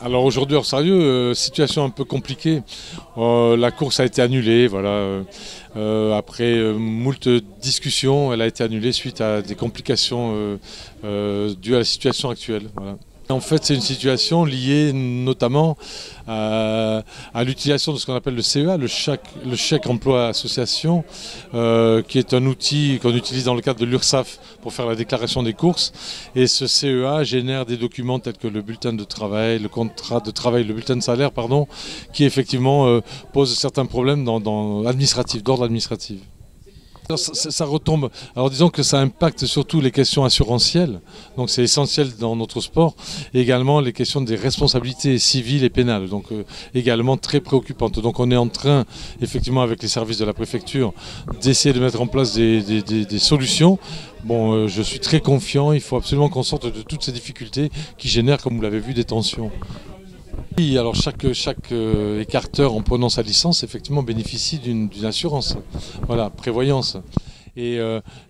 Alors aujourd'hui, hors sérieux, situation un peu compliquée. La course a été annulée, voilà. Après moult discussions, elle a été annulée suite à des complications dues à la situation actuelle. Voilà. En fait, c'est une situation liée notamment à l'utilisation de ce qu'on appelle le CEA, le chèque emploi association, qui est un outil qu'on utilise dans le cadre de l'URSSAF pour faire la déclaration des courses. Et ce CEA génère des documents tels que le bulletin de travail, le contrat de travail, le bulletin de salaire, pardon, qui effectivement posent certains problèmes d'ordre administratif. Ça retombe. Alors disons que ça impacte surtout les questions assurantielles, donc c'est essentiel dans notre sport, et également les questions des responsabilités civiles et pénales, donc également très préoccupantes. Donc on est en train, effectivement avec les services de la préfecture, d'essayer de mettre en place des solutions. Bon, je suis très confiant, il faut absolument qu'on sorte de toutes ces difficultés qui génèrent, comme vous l'avez vu, des tensions. Oui, alors chaque écarteur en prenant sa licence effectivement bénéficie d'une assurance, voilà, prévoyance. Et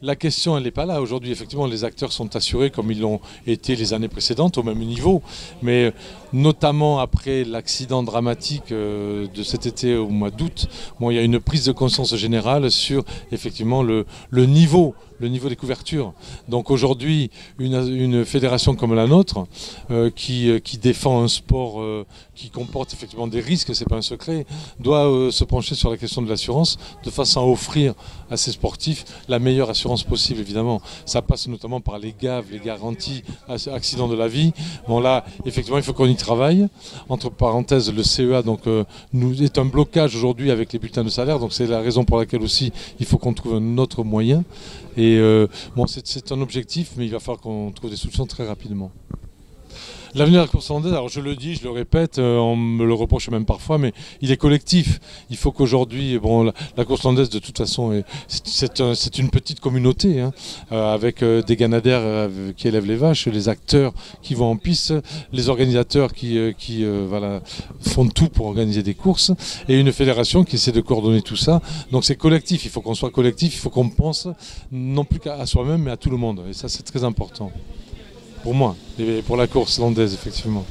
la question elle n'est pas là aujourd'hui, effectivement les acteurs sont assurés comme ils l'ont été les années précédentes au même niveau, mais notamment après l'accident dramatique de cet été au mois d'août, bon, il y a une prise de conscience générale sur effectivement le niveau des couvertures. Donc aujourd'hui, une fédération comme la nôtre, qui défend un sport qui comporte effectivement des risques, c'est pas un secret, doit se pencher sur la question de l'assurance de façon à offrir à ces sportifs la meilleure assurance possible, évidemment. Ça passe notamment par les GAV, les garanties accidents de la vie. Bon là, effectivement, il faut qu'on y travaille. Entre parenthèses, le CEA donc, nous est un blocage aujourd'hui avec les bulletins de salaire, donc c'est la raison pour laquelle aussi il faut qu'on trouve un autre moyen. Et bon, c'est un objectif, mais il va falloir qu'on trouve des solutions très rapidement. L'avenir de la course hollandaise, alors je le dis, je le répète, on me le reproche même parfois, mais il est collectif. Il faut qu'aujourd'hui, bon, la course hollandaise de toute façon, c'est une petite communauté, hein, avec des ganadères qui élèvent les vaches, les acteurs qui vont en piste, les organisateurs qui voilà, font tout pour organiser des courses, et une fédération qui essaie de coordonner tout ça. Donc c'est collectif, il faut qu'on soit collectif, il faut qu'on pense non plus qu'à soi-même, mais à tout le monde. Et ça c'est très important. Pour moi, et pour la course landaise, effectivement.